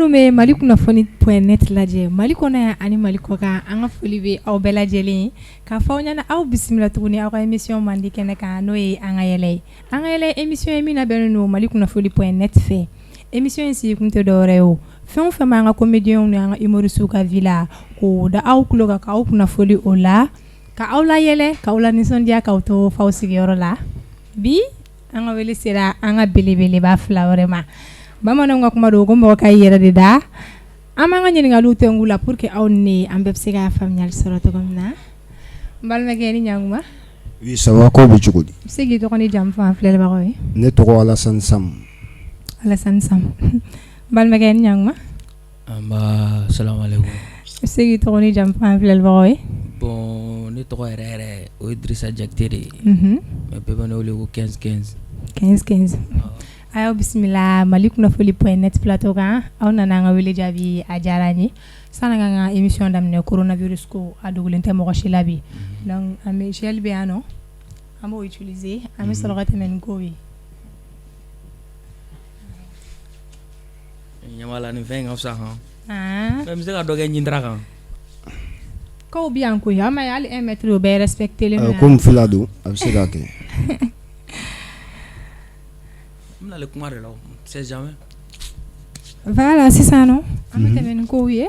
minnu bɛ Mali kunnafoni.net lajɛ Mali kɔnɔ yan ani Mali kɔ kan an ka foli bɛ aw bɛɛ lajɛlen k'a fɔ aw ɲɛna aw bisimila tuguni aw ka émission mandi kɛnɛ kan n'o ye an ka yɛlɛ ye an ka yɛlɛ émission ye min labɛnnen don Mali kunnafoni.net fɛ émission in sigi kun tɛ dɔwɛrɛ ye o fɛn o fɛn b'an ka comédiens ni an ka humoristes ka vie la k'o da aw tulo kan k'aw kunnafoni o la ka aw layɛlɛ k'aw la nisɔndiya k'aw to f'aw sigiyɔrɔ la bi an ka wele sera an ka belebeleba fila wɛrɛ ma bamananw ka kuma don ko mɔgɔ ka yɛrɛ de da an b'an ka ɲininkaliw tɛngu la pour que aw ni an bɛɛ bɛ se ka faamuyali sɔrɔ cogo min na n balimakɛ ni ɲankuma oui ça va ko bɛ cogo di bɛ se k'i tɔgɔ ni jamu fɔ an filɛbagaw ye ne tɔgɔ Alassane Sam n balimakɛ ni ɲankuma salam alaikum bɛ se k'i tɔgɔ ni jamu fɔ an filɛbagaw ye bon ne tɔgɔ yɛrɛ o ye Drissa Jakite de ye mais bɛɛ bɛ ne wele ko 15 ayo bisimila Mali kunnafoni.net plateau kan aw nana an ka wele jaabi a diyara n ye sanni an ka émission daminɛ coronavirus ko a dogolen tɛ mɔgɔ si la bi donc an bɛ gel bɛ yan nɔ an b'o utiliser an bɛ sɔrɔ ka tɛmɛ ni kow ye ɲamala nin fɛn in ka fisa han mais n bɛ se ka dɔ kɛ ɲintara kan kow bɛ yan koyi an ma ye hali 1 mètre o bɛɛ respecté len don comme fila don a bɛ se ka kɛ le kuma de la c'est jamais voilà sisan nɔ an bɛ tɛmɛ ni kow ye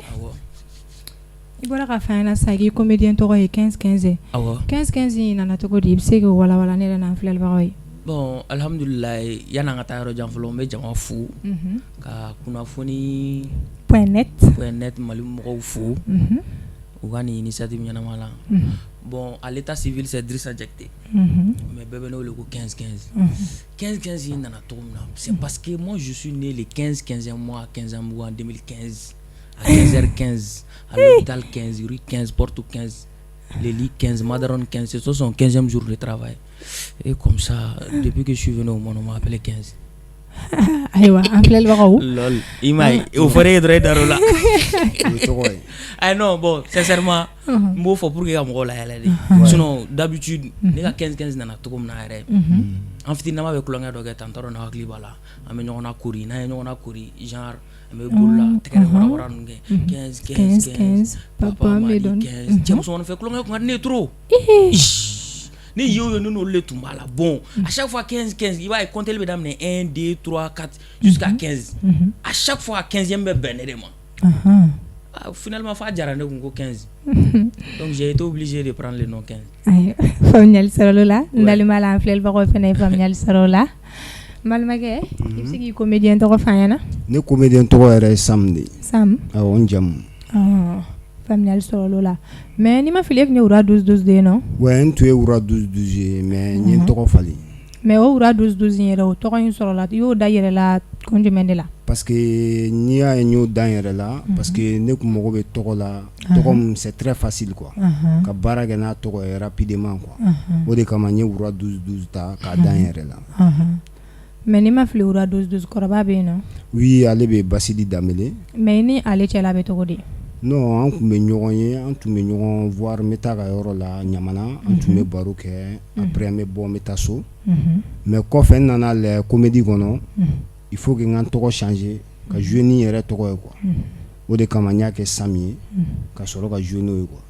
i bɔra ka fɛn na sa k'i comédien tɔgɔ ye 15 in nana cogo di i bɛ se k'o walawala ne yɛrɛ n'an filɛbagaw ye bon alhamdulilayi yan'an ka taa yɔrɔ jan fɔlɔ n bɛ jama fo ka kunnafoni.net Mali mɔgɔw fo u ka nin initiative ɲɛnama la bon à l'état civil c'est Drissa Jakite mais bɛɛ bɛ ne wele ko 15 in nana cogo min na c'est parce que moi je suis né le 15 mois 15 en 2015 à 15h15 à l'hôpital 15 rue 15 porte 15 le lit 15 Madaron 15 c'est son 15e jour de travail et comme ça depuis que je suis venu au monde on m'a appelé 15 ayiwa an filɛbagaw lol i m'a ye o fɔra e dɔrɔn e dar'o la ah non bon sincèrement n b'o fɔ pour que ka mɔgɔw layɛlɛ de sinon d'habitude ne ka 15 nana cogo min na yɛrɛ an fitinama bɛ kulonkɛ dɔ kɛ tan t'a dɔn ne hakili b'a la an bɛ ɲɔgɔn na kori n'an ye ɲɔgɔn na kori genre an bɛ bolo la tɛgɛ wara ninnu kɛ 15 papa m'a dit 15 cɛ musomanin fɛ kulonkɛ kun ka di ne ye trop ni yo n'olu le tun b'a la bon à chaque fois 15 i b'a ye compter bɛ daminɛ 1 2 3 4 jusqu'à 15 à chaque fois 15e bɛ bɛn ne de ma finalement fa diyara ne kun ko 15 donc j'ai été obligé de prendre le nom 15 ayi faamuyali sɔrɔ la n dalima la an filɛbagaw fana ye faamuyali sɔrɔ la n balimakɛ i bɛ se k'i comédien tɔgɔ fɔ an ɲɛna ne comédien tɔgɔ yɛrɛ ye Sam de Sam awɔ n jamu faamuyali sɔrɔ la mais ni ma fili e tun ye wura 12 de ye non ouais n tun ye wura 12 ye mais n ye n tɔgɔ falen mais o wura 12 in yɛrɛ o tɔgɔ in sɔrɔ la i y'o da yɛrɛ la kun jumɛn de la parce que n'i y'a ye n y'o da n yɛrɛ la parce que ne kun mago bɛ tɔgɔ la tɔgɔ min c'est très facile quoi ka baara kɛ n'a tɔgɔ ye rapidement quoi o de kama n ye wura 12 ta k'a da n yɛrɛ la mais ni ma fili wura 12 kɔrɔba bɛ yen nɔ oui ale bɛ Basidi Danbele mais ni ale cɛla bɛ cogo di non an tun bɛ ɲɔgɔn ye an tun bɛ ɲɔgɔn voir n bɛ taa ka yɔrɔ la Ɲamana an tun bɛ baro kɛ après an bɛ bɔ n bɛ taa so mais kɔfɛ n nana lɛ comédie kɔnɔ il faut que n ka n tɔgɔ changer ka jouer ni n yɛrɛ tɔgɔ ye quoi o de kama n y'a kɛ Sam ye ka sɔrɔ ka jouer n'o ye quoi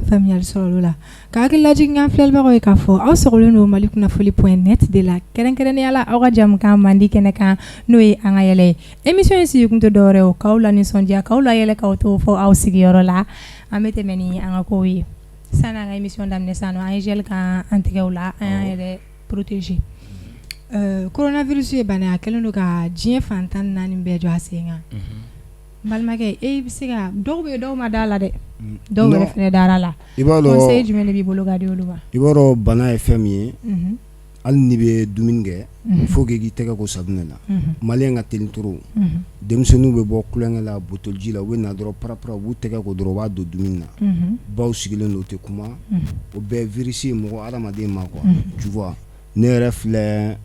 faamuyali sɔrɔ la ka hakili lajigin an filɛbagaw ye k'a fɔ aw sɔgɔlen don Mali kunnafoni.net de la kɛrɛnkɛrɛnnenya la aw ka jamukan mandi kɛnɛ kan n'o ye an ka yɛlɛ ye émission in sigi kun tɛ dɔwɛrɛ ye o k'aw la nisɔndiya k'aw layɛlɛ k'aw to fɔ aw sigiyɔrɔ la an bɛ tɛmɛ ni an ka kow ye sanni an ka émission daminɛ sisan nɔ an ye gel kan an tɛgɛw la an y'an yɛrɛ protéger coronavirus ye bana a kɛlen don ka diɲɛ fan 14 bɛɛ jɔ a sen kan balimakɛ e bɛ se ka dɔw bɛ dɔw ma da la dɛ dɔw yɛrɛ fɛnɛ dara la conseil jumɛn de b'i bolo ka di olu ma i b'a dɔn bana ye fɛn min ye hali n'i bɛ dumuni kɛ il faut que k'i tɛgɛ ko safunɛ la maliyɛn ka teli trop denmisɛnninw bɛ bɔ kulonkɛ la botoliji la u bɛ na dɔrɔn parapara u b'u tɛgɛ ko dɔrɔn u b'a don dumuni na baw sigilen don u tɛ kuma o bɛɛ virus ye mɔgɔ hadamaden ma quoi tu vois ne yɛrɛ filɛ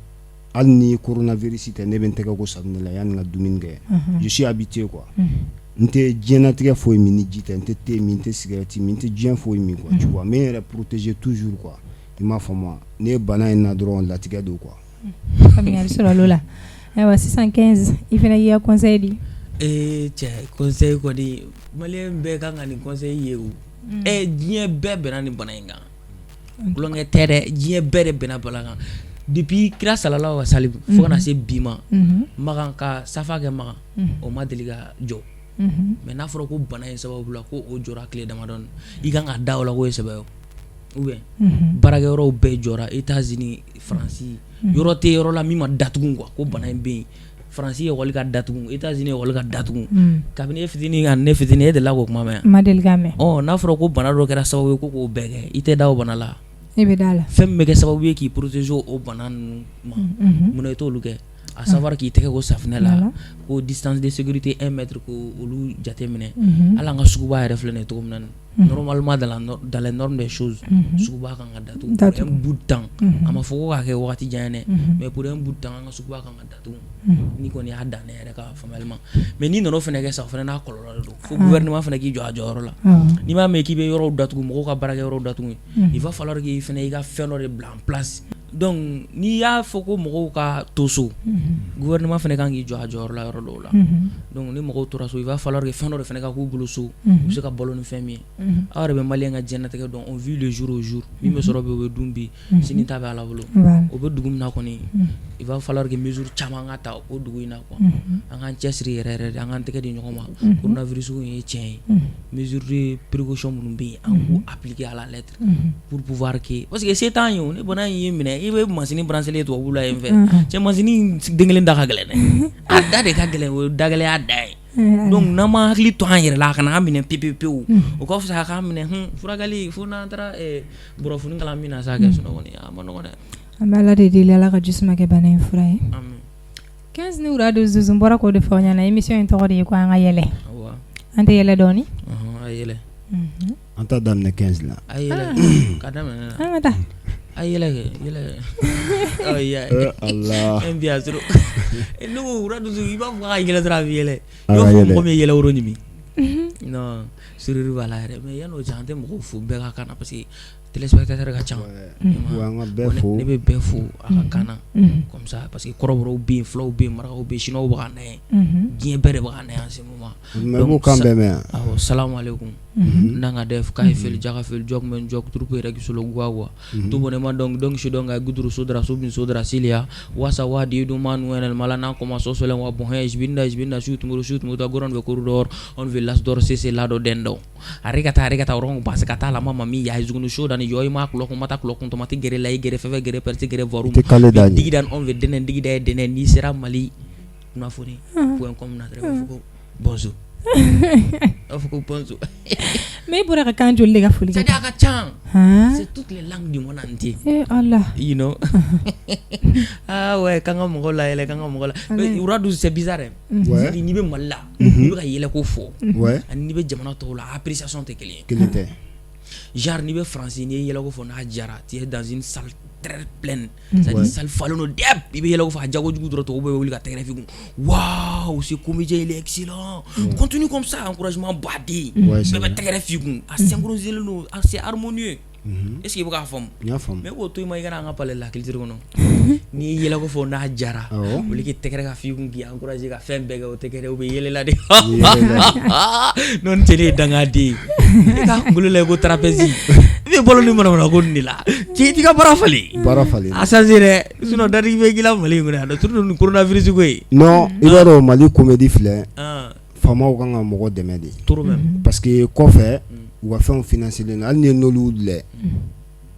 hali ni coronavirus tɛ ne bɛ n tɛgɛ ko safunɛ la yanni n ka dumuni kɛ je suis habitué quoi n tɛ diɲɛnatigɛ foyi min ni ji tɛ n tɛ thé min n tɛ cigarette min n tɛ diɲɛ foyi min quoi tu vois mais n yɛrɛ protéger toujours quoi i m'a faamu ne bana in na dɔrɔn latigɛ don quoi faamuyali sɔrɔ la ayiwa sisan 15 i fana y'i ka conseil di cɛ conseil kɔni malien bɛɛ kan ka nin conseil ye o diɲɛ bɛɛ bɛnna nin bana in kan kulonkɛ tɛ dɛ diɲɛ bɛɛ de bɛnna bana kan depuis kira salalahu wa salim fo kana se bi ma Magan ka safa kɛ Magan o ma deli ka jɔ mais n'a fɔra ko bana in sababu la ko o jɔra tile damadɔni i kan ka da o la k'o ye sɛbɛ ou bien baarakɛyɔrɔw bɛɛ jɔra États-Unis Faransi yɔrɔ tɛ yɔrɔ la min ma datugu quoi ko bana in bɛ yen Faransi ye wali ka datugu États-Unis ye wali ka datugu kabini e fitinin ka ne fitinin e delila k'o kuma mɛn ma deli ka mɛn n'a fɔra ko bana dɔ kɛra sababu ye ko k'o bɛɛ kɛ i tɛ da o bana la i bɛ da la fɛn min bɛ kɛ sababu ye k'i protéger o bana ninnu ma mun na i t'olu kɛ à savoir k'i tɛgɛ ko safinɛ la ko distance de sécurité 1 mètre ko olu jate minɛ hali an ka suguba yɛrɛ filɛ nin ye cogo min na normalement dans les normes des choses suguba kan ka datugu pour un bout de temps a ma fɔ ko k'a kɛ wagati jan dɛ mais pour un bout de temps an ka suguba kan ka datugu ni kɔni y'a dan ne yɛrɛ ka faamuyali ma mais ni nana o fɛnɛ kɛ sa o fɛnɛ n'a kɔlɔlɔ de don fo gouvernement fɛnɛ k'i jɔ a jɔyɔrɔ la n'i m'a mɛn k'i bɛ yɔrɔw datugu mɔgɔw ka baarakɛ yɔrɔw datugu il va falloir k'i fɛnɛ i ka fɛn dɔ de bila en place donc n'i y'a fɔ ko mɔgɔw ka to so gouvernement fɛnɛ kan k'i jɔ a jɔyɔrɔ la yɔrɔ dɔw la donc ni mɔgɔw tora so il va falloir que fɛn dɔ de fɛnɛ ka k'u bolo so u bɛ se ka balo ni fɛn min ye aw yɛrɛ bɛ maliyɛn ka diɲɛnatigɛ dɔn on vit le jour au jour min bɛ sɔrɔ bi o bɛ dun bi sini ta bɛ Ala bolo o bɛ dugu min na kɔni il va falloir que mesure caman ka ta o dugu in na quoi an k'an cɛsiri yɛrɛ yɛrɛ de an k'an tɛgɛ di ɲɔgɔn ma coronavirus in ye tiɲɛ ye mesure de précaution minnu bɛ yen an k'u appliquer à la lettre pour pouvoir que parce que se t'an ye o ni bana in ye minɛ i bɛ masini branchelen tubabu la yen fɛ cɛ masini den kelen da ka gɛlɛn dɛ a da de ka gɛlɛn o da gɛlɛya da ye donc n'an ma hakili to an yɛrɛ la a kana an minɛ pewu o ka fisa k'an minɛ furakɛli fo n'an taara burɔfuni kalan min na sa kɛ sinon kɔni a ma nɔgɔn dɛ an bɛ Ala de deli Ala ka jisuma kɛ bana in fura ye 15 ni radio Zuzun bɔra k'o de fɔ aw ɲɛna émission in tɔgɔ de ye ko an ka yɛlɛ an tɛ yɛlɛ dɔɔni a yɛlɛ an ta daminɛ 15 la a yɛlɛ ka daminɛ an ka taa a yɛlɛ oh ya Allah en bien trop ne ko radio Zuzun i b'a fɔ k'a yɛlɛ dɔrɔn a bɛ yɛlɛ i b'a fɔ mɔgɔ min ye yɛlɛ woro ɲimi non sururu b'a la yɛrɛ mais yan'o cɛ an tɛ mɔgɔw fo bɛɛ ka kan na parce que téléspectateur ka ca an ka bɛɛ fo ne bɛ bɛɛ fo a ka kan na comme ça parce que kɔrɔbɔrɔw bɛ yen fulaw bɛ yen marakaw bɛ yen chinois bɛ ka na yen diɲɛ bɛɛ de bɛ ka na yan en ce moment donc kan bɛɛ mɛn awɔ salamu alaikum nanga def k'a ye feli jaka feli jɔk men jɔk trupe yɛrɛ kisolo guagua tout bonnement donc je donc a guduru sodra sobin sodra silia wasa wadi do man wenel malana koma sosolen wa bon he jibinda shoot mu ta goron be corridor on veut las dor c'est là do dendo arigata ron parce que ta la mama mi ya zugunu shoda ni yoy ma klo ko mata klo ko tomati gere lay gere fefe gere perti gere vorum digidan on veut denen ni sera mali na foni point comme na très bonjour mais pour ka kan joli ka foli c'est ka chan c'est toutes les langues du monde entier Allah you know ah ouais quand on mɔgɔ la yɛlɛ quand on mɔgɔ la mais uradu c'est bizarre ouais ni bɛ Mali la i bɛ ka yɛlɛ ko fɔ ouais ani ni bɛ jamana tɔw la appréciation tɛ kelen ye kelen tɛ genre ni bɛ France ni ye yɛlɛ ko fɔ n'a jara tu es dans une salle très pleine c'est-à-dire salle falen no dep i bɛ yɛlɛ ko fɔ a jago jugu dɔrɔn tɔw bɛ wuli ka tɛgɛrɛ fi kun waouh ce comédien il est excellent continue comme ça encouragement baden bɛɛ bɛ tɛgɛrɛ fi kun a synchronisé no c'est harmonieux est-ce que i bɛ k'a faamu n y'a faamu mais k'o to i ma i kana an ka palais la culture kɔnɔ n'i ye yɛlɛ ko fɔ n'a jara wuli k'i tɛgɛrɛ ka fi kun k'i encourager ka fɛn bɛɛ kɛ o tɛgɛrɛ o bɛ yɛlɛ la de non cɛ de ye dangaden ye i k'a kunkolo lajɛ ko trapèze i bɛ balo ni manamana ko nin de la cɛ i t'i ka baara falen a changé dɛ sinon dadigi bɛ k'i la Mali in kɔnɔ yan surtout ni coronavirus ko ye non i b'a dɔn Mali comédie filɛ faamaw kan ka mɔgɔ dɛmɛ de trop même parce que kɔfɛ u ka fɛnw financelen hali ni n'olu lɛ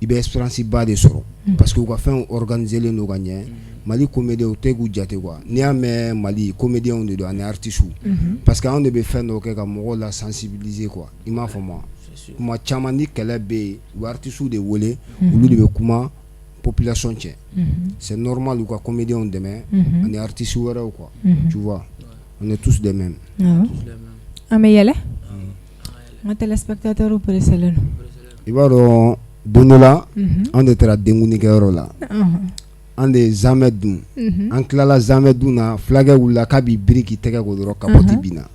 i bɛ espérance ba de sɔrɔ parce que u ka fɛnw organiselen don ka ɲɛ Mali comédien u tɛ k'u jate quoi n'i y'a mɛn Mali comédien de don ani artistes parce que anw de bɛ fɛn dɔ kɛ ka mɔgɔw la sensibiliser quoi i m'a faamu kuma caman ni kɛlɛ bɛ yen u artistes de wele olu de bɛ kuma population cɛ c'est normal u ka comédiens dɛmɛ ani artistes wɛrɛw quoi tu vois on est tous des mêmes an bɛ yɛlɛ n ka téléspectateur preselen i b'a dɔn don dɔ la an de taara denkunikɛyɔrɔ la an de zamɛ dun an tilala zamɛ dun na fulakɛ wulila k'a b'i biri k'i tɛgɛ ko dɔrɔn kapɔti binna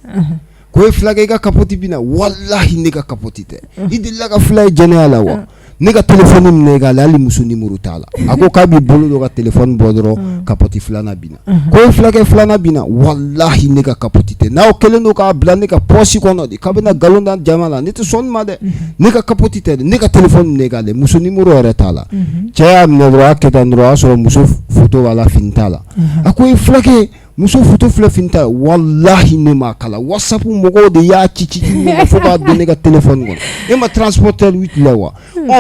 ko ye fulakɛ i ka kapɔti binna walahi ne ka kapɔti tɛ i delila ka fula ye jɛnɛya la wa ne ka téléphone minɛ k'ale hali muso numéro t'a la a ko k'a b'i bolo dɔ ka téléphone bɔ dɔrɔn capote filanan binna ko ye fulakɛ filanan binna walahi ne ka capote tɛ n'aw kɛlen don k'a bila ne ka poche kɔnɔ de k'a bɛna nkalon da jama la ne tɛ sɔn nin ma dɛ ne ka capote tɛ dɛ ne ka téléphone minɛ k'ale muso numéro yɛrɛ t'a la cɛ y'a minɛ dɔrɔn a kɛ tan dɔrɔn a y'a sɔrɔ muso photo b'a la fini t'a la a ko ye fulakɛ muso photo filɛ fini t'a la walahi ne m'a kala WhatsApp mɔgɔw de y'a ci fo k'a don ne ka téléphone kɔnɔ e ma transporteur 8 la wa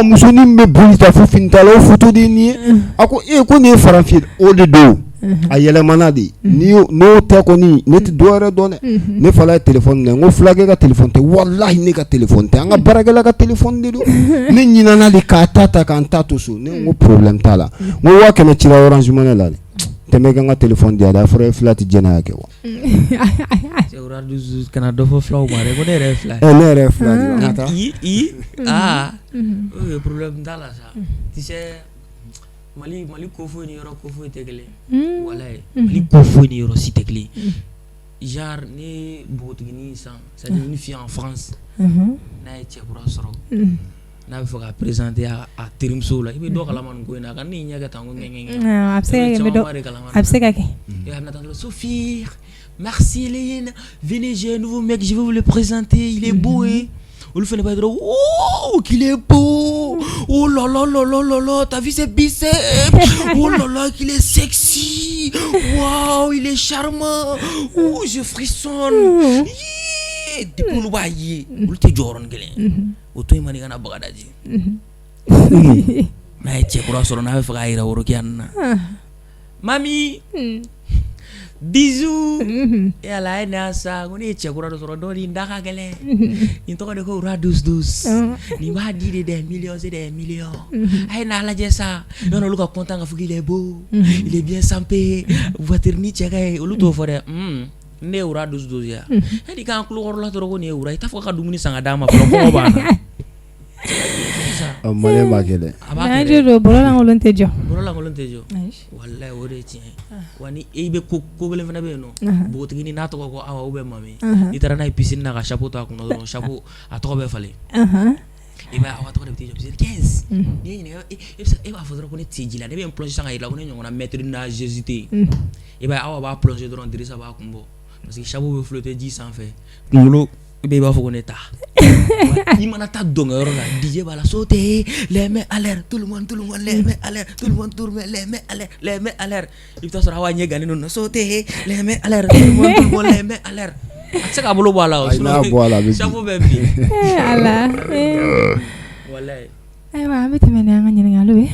muso ni bɛ boli ta fo fini t'a la o photo de ye nin ye a ko ko nin ye faranfin o de don a yɛlɛmana de n'o tɛ kɔni ne tɛ dɔwɛrɛ dɔn dɛ ne fala ye téléphone minɛ n ko fulakɛ ka téléphone tɛ walahi ne ka téléphone tɛ an ka baarakɛla ka téléphone de don ne ɲinana de k'a ta k'an ta to so ne ko problème t'a la n ko 500 cira Orange Money la de tɛmɛ kan ka téléphone di a da fɔra fila tɛ jɛnɛya kɛ wa kana dɔ fɔ filaw ma dɛ ko ne yɛrɛ ye fila ye ne yɛrɛ ye fila de ka taa o ye problème t'a la sa tu sais Mali ko foyi ni yɔrɔ ko foyi tɛ kelen walayi Mali ko foyi ni yɔrɔ si tɛ kelen genre ne bogotigini san c'est à dire une fille en France n'a ye cɛ kura sɔrɔ n'a bɛ fɛ ka présenter a terimuso la i bɛ dɔ kalama nin ko in na a ka ne ɲɛ kɛ tan ko ŋɛŋɛ a bɛ se ka kɛ Sophie merci Hélène venez j'ai un nouveau mec je vais vous le présenter il est beau hein olu fana b'a dɔrɔn oh qu'il est beau oh là là là là là là t'as vu ses biceps oh là là qu'il est sexy waouh il est charmant oh je frissonne depuis olu b'a ye olu tɛ jɔyɔrɔnin kelen o to in ma ni kana bagadaji n'a ye cɛ kura sɔrɔ n'a bɛ fɛ k'a yira worokiya nin na mami bisous et ala a ye ne sa ko ne ye cɛ kura dɔ sɔrɔ dɔ nin da ka gɛlɛn nin tɔgɔ de ko Ra 12 nin b'a di de des millions c'est des millions a ye n'a lajɛ sa yɔrɔ olu ka content ka fɔ qu'il est beau il est bien sampé voiture ni cɛ ka ye olu t'o fɔ dɛ ne ye Ra 12 ya e di kan kulokɔrɔ la dɔrɔn ko nin ye Ra i t'a fɔ ka dumuni san ka d'a ma fɔlɔ kɔngɔ b'a na mɔlɛ b'a kɛ dɛ a b'a kɛ bolo lankolon tɛ jɔ wallahi o de ye tiɲɛ wa ni i bɛ ko kelen fana bɛ yen nɔ npogotigini n'a tɔgɔ ko Awa ou bien Mami i taara n'a ye piscine na ka chapeau to a kunna dɔrɔn chapeau a tɔgɔ bɛ falen i b'a Awa tɔgɔ de bɛ t'i jɔ piscine 15 n'i ye ɲininka e b'a fɔ dɔrɔn ko ne tɛ ji la ne bɛ n plonger san ka yira ko ne ɲɔgɔnna maître nageuse tɛ yen i b'a Awa b'a plonger dɔrɔn Dirisa b'a kun bɔ parce que chapeau bɛ flotter ji sanfɛ kunkolo i b'a fɔ ko ne ta i mana taa dɔnkɛyɔrɔ la DJ b'a la sauter les mains à l'air tout le monde les mains à l'air tout le monde les mains à l'air les mains à l'air i bɛ taa sɔrɔ Awa ɲɛ gannen don sauter les mains à l'air tout le monde les mains à l'air a tɛ se k'a bolo bɔ a la o chapeau bɛ bin ala walayi ayiwa an bɛ tɛmɛ ni an ka ɲininkaliw ye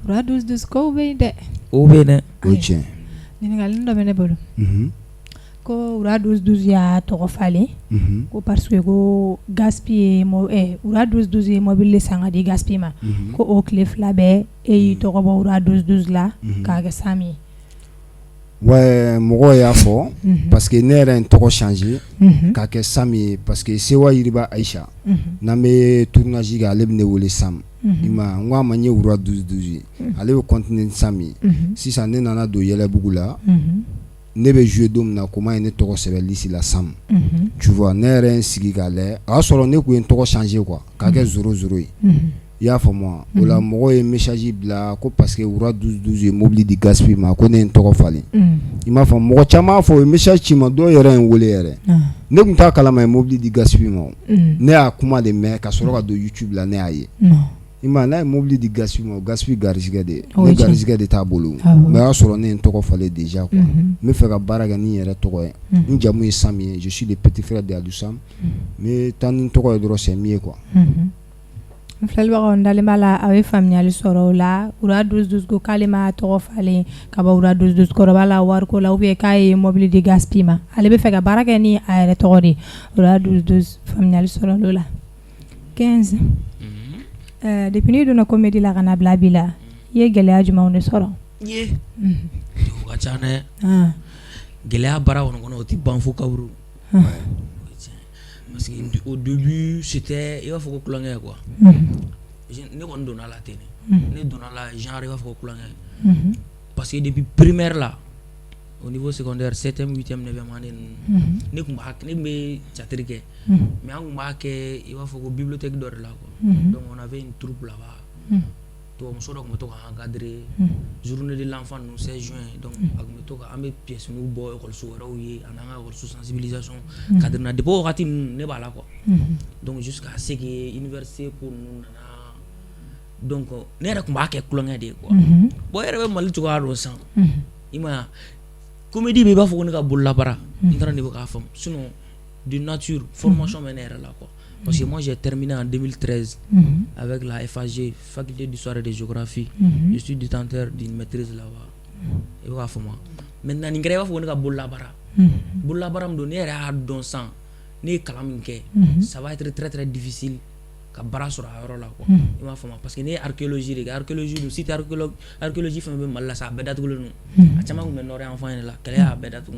Ra 12 kow bɛ yen dɛ o bɛ yen dɛ o ye tiɲɛ ɲininkali dɔ bɛ ne bolo ko Ra 12 y'a tɔgɔ falen ko parce que ko Gaspi Ra 12 ye mobile de san ka di Gaspi ma ko o tile fila bɛɛ e y'i tɔgɔ bɔ Ra 12 la k'a kɛ Sami ye ouais mɔgɔw y'a fɔ parce que ne yɛrɛ n tɔgɔ changer k'a kɛ Sam ye parce que Sewa Yiriba Aïcha n'an bɛ tournage kɛ ale bɛ ne wele Sam i ma n ko a ma n ye Ra 12 ye ale bɛ continuer ni Sam ye sisan ne nana don Yɛlɛbugu la ne bɛ jouer don min na comment ye ne tɔgɔ sɛbɛn liste la Sam tu vois ne yɛrɛ n sigi k'a lajɛ a y'a sɔrɔ ne tun ye n tɔgɔ changer quoi k'a kɛ 00 ye i y'a faamu o la mɔgɔw ye message bila ko parce que Ra 12 ye mobile di Gaspi ma ko ne ye n tɔgɔ falen i m'a faamu mɔgɔ caman fɔ o ye message ci ma dɔw yɛrɛ ye n wele yɛrɛ ne tun t'a kalama ye mobile di Gaspi ma ne y'a kuma de mɛn ka sɔrɔ ka don YouTube la ne y'a ye i ma n'a ye mobile di Gaspi ma Gaspi garisɛgɛ de ne garisɛgɛ de t'a bolo mais o y'a sɔrɔ ne ye n tɔgɔ falen déjà quoi n bɛ fɛ ka baara kɛ ni n yɛrɛ tɔgɔ ye n jamu ye Sam ye je suis le petit frère de Aliou Sam n bɛ taa ni n tɔgɔ ye dɔrɔn c'est mieux quoi n filɛbagaw n dalen b'a la a bɛ faamuyali sɔrɔ o la Ra 12 ko k'ale ma tɔgɔ falen ka bɔ Ra 12 kɔrɔba la wariko la ou bien k'a ye mobile di Gaspi ma ale bɛ fɛ ka baara kɛ ni a yɛrɛ tɔgɔ de Ra 12 faamuyali sɔrɔ o la 15 depuis n'i donna comédie la ka na bila bi la i ye gɛlɛya jumɛnw de sɔrɔ o ka ca dɛ gɛlɛya baara kɔnɔ o tɛ ban fo kaburu parce que au début c'était il b'a fɔ ko kulonkɛ quoi ne kɔni donna la ten ne donna la genre il b'a fɔ ko kulonkɛ parce que depuis primaire la au niveau secondaire 7e 8e 9e année ne kun b'a ne bɛ jatiri kɛ mais an kun b'a kɛ i b'a fɔ ko bibliothèque dɔ de la quoi donc on avait une troupe là-bas to muso dɔ kun bɛ to ka encadrer journée de l'enfant nous 16 juin donc a kun bɛ to ka an bɛ pièces ninnu bɔ école wɛrɛw ye an n'an ka école sensibilisation cadre na depuis wagati ninnu ne b'a la quoi donc jusqu'à ce que université ko ninnu nana donc ne yɛrɛ kun b'a kɛ kulonkɛ de ye quoi bon yɛrɛ bɛ Mali cogoya dɔn san i ma comédie bɛ i b'a fɔ ko ne ka bololabara n taara ne bɛ k'a faamu sinon de nature formation bɛ ne yɛrɛ la quoi parce que moi j'ai terminé en 2013 avec la FAG faculté d'histoire et de géographie je suis détenteur d'une maîtrise là-bas i bɛ k'a faamu maintenant nin kɛra i b'a fɔ ko ne ka bololabara min don ne yɛrɛ y'a dɔn san ne ye kalan min kɛ ça va être très très difficile ka baara sɔrɔ a yɔrɔ la quoi i m'a faamu parce que ne ye archéologie de kɛ archéologie dun si tɛ archéologie fɛn bɛ Mali la sa a bɛɛ datugulen don a caman kun bɛ nɔrɔ yan fan yɛrɛ la kɛlɛ y'a bɛɛ datugu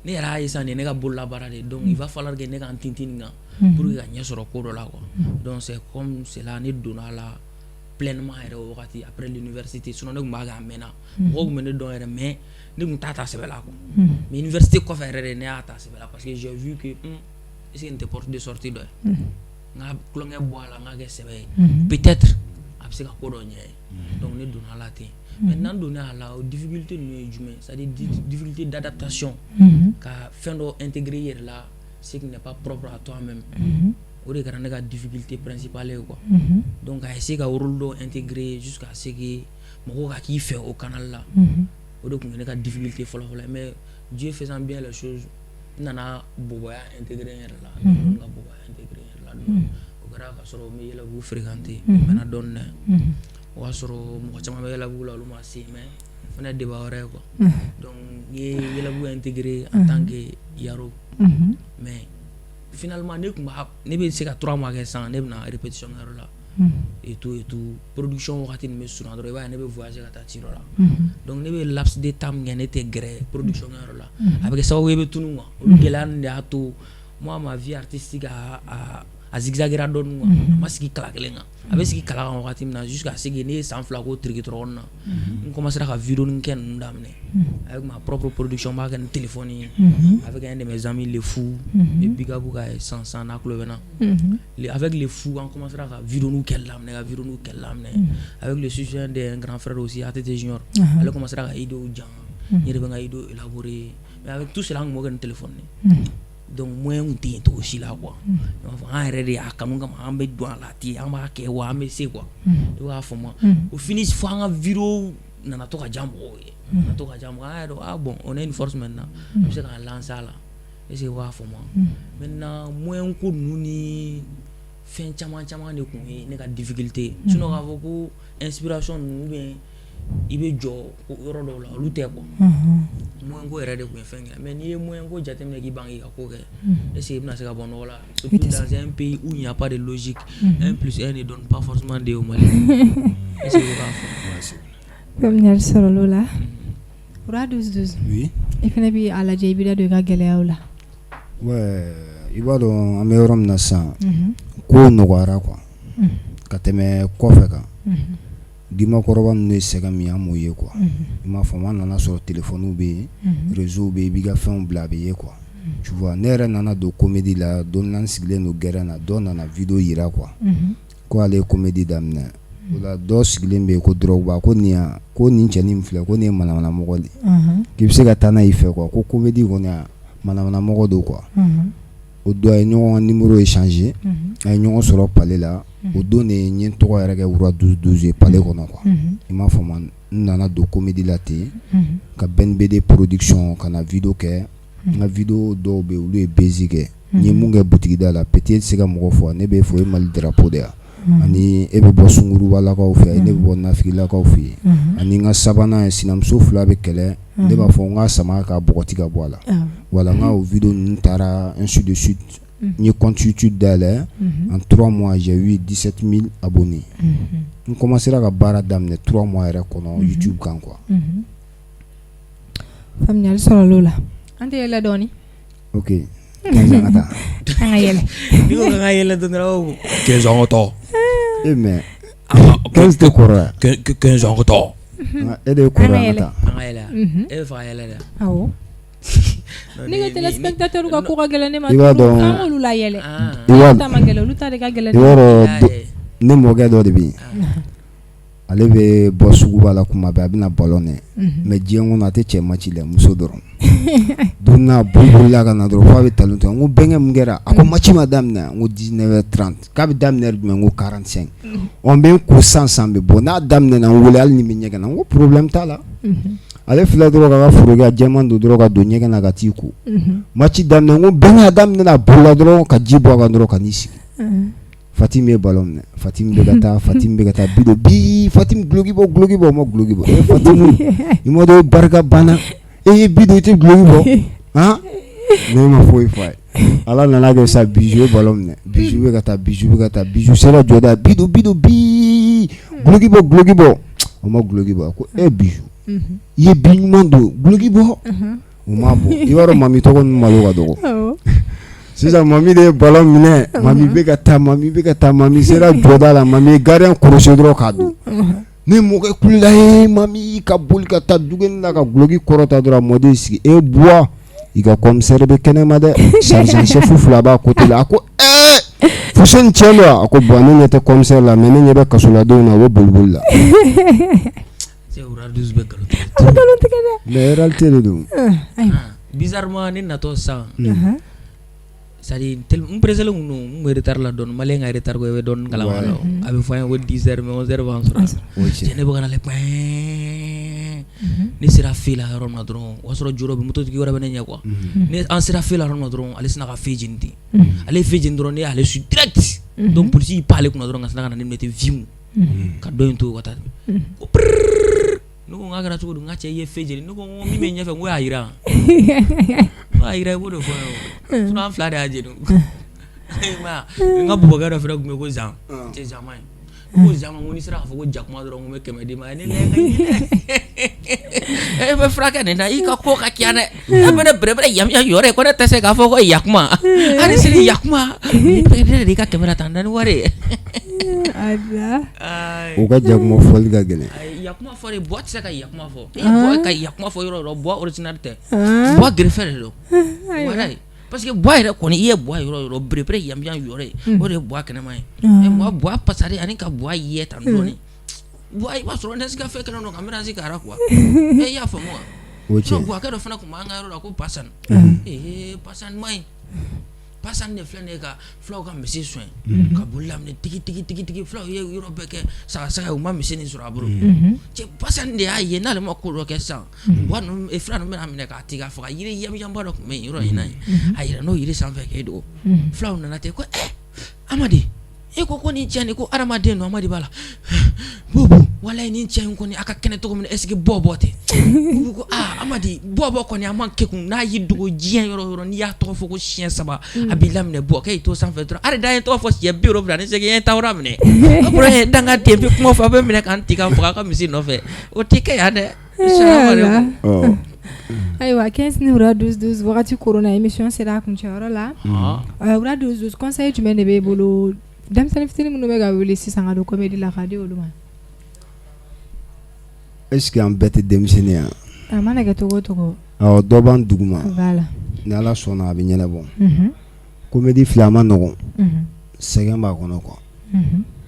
ne yɛrɛ y'a ye sisan nin ye ne ka bololabaara de ye donc il va falloir que ne ka n tintin nin kan pour que ka ɲɛ sɔrɔ ko dɔ la quoi donc c'est comme cela ne donna la pleinement yɛrɛ o wagati après l'université sinon ne kun b'a kɛ a mɛnna mɔgɔw kun bɛ ne dɔn yɛrɛ mais ne kun t'a ta sɛbɛ la quoi mais université kɔfɛ yɛrɛ de ne y'a ta sɛbɛ la parce que j'ai vu que est-ce que nin tɛ porte de sortie dɔ ye n ka kulonkɛ bɔ a la n ka kɛ sɛbɛ ye peut-être a bɛ se ka ko dɔ ɲɛ ye donc ne donna a la ten maintenant donné à la difficulté ninnu ye jumɛn c'est-à-dire difficulté d'adaptation ka fɛn dɔ intégrer i yɛrɛ la ce qui n'est pas propre à toi-même o de kɛra ne ka difficulté principale ye quoi donc a essayer ka rôle dɔ intégrer jusqu'à ce que mɔgɔw ka k'i fɛ o canal la o de tun ye ne ka difficulté fɔlɔ-fɔlɔ mais Dieu faisant bien les choses n nana bɔbɔya intégrer n yɛrɛ la n ka bɔbɔya intégrer n yɛrɛ la o kɛra ka sɔrɔ n bɛ yɛlɛbugu fréquenter n mɛnna dɔɔnin dɛ o y'a sɔrɔ mɔgɔ caman bɛ yɛlɛbugu la olu ma se mais fana débat wɛrɛ ye quoi donc n ye yɛlɛbugu intégrer en tant que yaro mais finalement ne bɛ se ka 3 mois kɛ san ne bɛna répétition kɛ yɔrɔ la et tout production wagati min bɛ suran dɔrɔn i b'a ye ne bɛ voyager ka taa ci dɔ la donc ne bɛ laps de temps min kɛ ne tɛ gɛrɛ production kɛ yɔrɔ la a bɛ kɛ sababu ye i bɛ tunun quoi olu gɛlɛya nin de y'a to moi ma vie artistique a zigzaguera dɔɔnin quoi a ma sigi kala kelen kan a bɛ sigi kala kan wagati min na jusqu'à ce que ne ye san 2 k'o tiriki tɔrɔkɔni na n commencera ka vidéo kɛ ninnu daminɛ avec ma propre production n b'a kɛ ni téléphone ye avec un de mes amis les fous et big up ka ye san n'a kulo bɛ na avec les fous on commencera ka vidéo kɛ daminɛ avec le soutien d'un grand frère aussi ATT Junior ale commencera ka idéo jan n yɛrɛ bɛ n ka idéo élaborer mais avec tout cela n kun b'o kɛ ni téléphone de donc moyen kun tɛ yen cogo si la quoi an yɛrɛ de y'a kanu kama an bɛ don a la ten an b'a kɛ wa an bɛ se quoi i b'a faamu au fini fo an ka vidéo nana to ka diya mɔgɔw ye an y'a dɔn bon on est une force maintenant an bɛ se k'an lancer a la est-ce que i b'a faamu maintenant moyen ko ninnu ni fɛn caman de kun ye ne ka difficulté sinon k'a fɔ ko inspiration ninnu ou bien i bɛ jɔ yɔrɔ dɔw la olu tɛ quoi moyen ko yɛrɛ de kun ye fɛn kɛ mais n'i ye moyen ko jateminɛ k'i ban k'i ka ko kɛ est-ce que i bɛna se ka bɔ nɔgɔ la surtout dans un pays où il n'y a pas de logique 1 + 1 ne donne pas forcément 2 au Mali est-ce que i b'a fɔ faamuyali sɔrɔ l'o la Wura 12 oui i fana bɛ a lajɛ i bɛ da don i ka gɛlɛyaw la ouais i b'a dɔn an bɛ yɔrɔ min na sisan ko nɔgɔyara quoi ka tɛmɛ kɔfɛ kan dimakɔrɔba ninnu ye sɛgɛn min an m'o ye quoi i m'a faamu an nana sɔrɔ téléphone bɛ yen réseau bɛ yen i b'i ka fɛnw bila a bɛ ye quoi tu vois ne yɛrɛ nana don comédie la don na n sigilen don gɛrɛn na dɔ nana vidéo yira quoi ko ale ye comédie daminɛ o la dɔ sigilen bɛ yen ko Drogba ko nin cɛnin filɛ ko nin ye manamana mɔgɔ de k'i bɛ se ka taa n'a y'i fɛ quoi ko comédie kɔni manamana mɔgɔ don quoi o dɔ ye ɲɔgɔn ka numéro échanger a ye ɲɔgɔn sɔrɔ palais la o don de n ye tɔgɔ yɛrɛ kɛ Wura 12 ye palais kɔnɔ quoi i m'a faamu n nana don comédie la ten ka BNBD production ka na vidéo kɛ n ka vidéo dɔw bɛ yen olu ye basic kɛ n ye mun kɛ boutique da la peut-être se ka mɔgɔ fɔ ne bɛ fɔ e Mali drapeau de yan ani e bɛ bɔ sungurubalakaw fɛ ne bɛ bɔ nafigilakaw fɛ yen ani n ka sabanan ye sinamuso 2 bɛ kɛlɛ ne b'a fɔ n ka sama ka bɔgɔti ka bɔ a la wala n ka o vidéo ninnu taara ainsi de suite n ye compte YouTube dayɛlɛ en 3 mois j'ai eu 17 000 abonnés n commencera ka baara daminɛ 3 mois yɛrɛ kɔnɔ YouTube kan quoi faamuyali sɔrɔ l'o la an tɛ yɛlɛ dɔɔni ok 15 ans ka taa an ka yɛlɛ n'i ko k'an ka yɛlɛ dɔrɔn 15 ans ka taa mais 15 tɛ kɔrɔ yan 15 ans ka taa e de ye kɔrɔ yan ka taa angayela e fa yela da awo ni ga téléspectateur ka ko ka gele ne ma amolu la yele ta mangelo lu ta de ka gele ne mogɛ dɔ de bi ale bɛ bɔ sugu ba la kuma bɛɛ a bɛna ballon ne mais diɲɛ kɔnɔ a tɛ cɛ match la muso dɔrɔn don n'a bolila ka na dɔrɔn f'a bɛ talon to n ko bɛnkɛ mun kɛra a ko match ma daminɛ n ko 19h30 k'a bɛ daminɛ heure jumɛn n ko 45 on bɛ n ko san bɛ bɔ n'a daminɛ na n wele hali ni bɛ ɲɛgɛn na n ko problème t'a la ale filɛ dɔrɔn k'a ka forokɛ jɛman don dɔrɔn ka don ɲɛgɛn na ka t'i ko match daminɛ n ko bɛnkɛ a daminɛ na a bolila dɔrɔn ka ji bɔ a kan dɔrɔn ka n'i sigi Fatim ye ballon minɛ Fatim bɛ ka taa bido bi Fatim gloki bɔ ma gloki bɔ Fatim i ma dɔn barika banna e ye bido i tɛ gloki bɔ han ne ma foyi fɔ a ye ala nana kɛ sa Bijou ye ballon minɛ Bijou bɛ ka taa Bijou sera jɔda bido bi gloki bɔ o ma gloki bɔ a ko Bijou i ye bi ɲuman don gloki bɔ o ma bɔ i b'a dɔn mami tɔgɔ ninnu malo ka dɔgɔ sisan mami de ye ballon minɛ mami bɛ ka taa mami sera jɔda la mami ye gardien kɔlɔsi dɔrɔn k'a don ne mɔkɛ kulila ye mami ka boli ka taa duguni la ka guloki kɔrɔta dɔrɔn mɔden sigi bois i ka commissaire bɛ kɛnɛma dɛ sergent chef fila b'a côté la a ko Fuseni cɛ don a ko bon ne ɲɛ tɛ commissaire la mais ne ɲɛ bɛ kasoladenw na o bɛ boli la mais réalité de don bizarrement ne natɔ san c'est-à-dire n présele kun don n bɛ retard la dɔɔni malien ka retard ko i bɛ dɔɔni kalama la a bɛ fɔ an ye ko 10h mais 11h b'an sɔrɔ ne bɛ ka na lɛ ne sera fille la yɔrɔ min na dɔrɔn o y'a sɔrɔ jɔyɔrɔ bɛ mototigi wɛrɛ bɛ ne ɲɛ quoi ne an sera fille la yɔrɔ min na dɔrɔn ale sina ka fille jeni ten ale ye fille jeni dɔrɔn ne y'ale su direct donc polisi y'i pan ale kunna dɔrɔn ka sina ka na ne minɛ ten vimu ka dɔ in to ka taa ko ne ko n k'a kɛra cogo di n k'a cɛ i ye fille jeni ne ko min bɛ ɲɛfɛ n ko y'a jira i b'o de fɔ sinon an fila de y'a jeni n ka bubakɛ dɔ fɛnɛ tun bɛ ko Zan cɛ Zama ye ko Zama ko n'i sera k'a fɔ ko jakuma dɔrɔn n bɛ 100 d'i ma ne lajɛ ka ɲinɛ e bɛ furakɛ nin na i ka ko ka ca dɛ e bɛ ne bɛrɛbɛrɛ yamiya yɔrɔ ye ko ne tɛ se k'a fɔ ko yakuma hali sini yakuma ne bɛ de ka 100 ta na ni wari ye o ka jakuma fɔli ka gɛlɛn yakuma fɔli bɔ tɛ se ka yakuma fɔ e bɔ ka yakuma fɔ yɔrɔ yɔrɔ bɔ original tɛ bɔ greffé de don voilà parce que bɔ yɛrɛ kɔni i ye bɔ yɔrɔ yɔrɔ bɛrɛbɛrɛ yamiya yɔrɔ ye o de ye bɔ kɛnɛma ye bɔ pasari ani ka bɔ ye tan dɔɔni bɔ i b'a sɔrɔ ne sika fɛn kɛnɛ don ka mélange k'ara quoi e y'a faamu wa sinon bɔ kɛ dɔ fana tun b'an ka yɔrɔ la ko Pasan Pasan ma ɲi Pasan de filɛ nin ye ka fulaw ka misi soin ka boli laminɛ tigi fulaw ye yɔrɔ bɛɛ kɛ saga u ma misi nin sɔrɔ a bolo cɛ Pasan de y'a ye n'ale ma ko dɔ kɛ sisan fula ninnu bɛna minɛ k'a tigɛ a faga yiri yamiyanba dɔ tun bɛ yen yɔrɔ in na ye a yɛrɛ n'o yiri sanfɛ k'e dogo fulaw nana ten ko Amadi e ko nin cɛ nin ko adamaden don Amadi b'a la bubu walayi nin cɛ in kɔni a ka kɛnɛ cogo min est-ce que bɔ tɛ bubu ko Amadi bɔ kɔni a man kekun n'a y'i dogo diɲɛ yɔrɔ yɔrɔ n'i y'a tɔgɔ fɔ ko siɲɛ 3 a b'i laminɛ bɔ k'e to sanfɛ dɔrɔn ari da ye tɔgɔ fɔ siɲɛ 70 ni segin ye tawura minɛ après ye danga den bi kuma fɔ a bɛ minɛ k'an tigɛ faga ka misi nɔfɛ o tɛ kɛ yan dɛ ayiwa 15 ni wura 12 wagati korona émission sera a kuncɛyɔrɔ la wura 12 conseil jumɛn de b'e bolo denmisɛnnin fitinin minnu bɛ ka wele sisan ka don comédie la ka di olu ma est-ce que an bɛɛ tɛ denmisɛnnin yan a mana kɛ togo togo dɔ b'an duguma voilà ni Ala sɔnna a bɛ ɲɛnabɔ comédie filɛ a ma nɔgɔn sɛgɛn b'a kɔnɔ quoi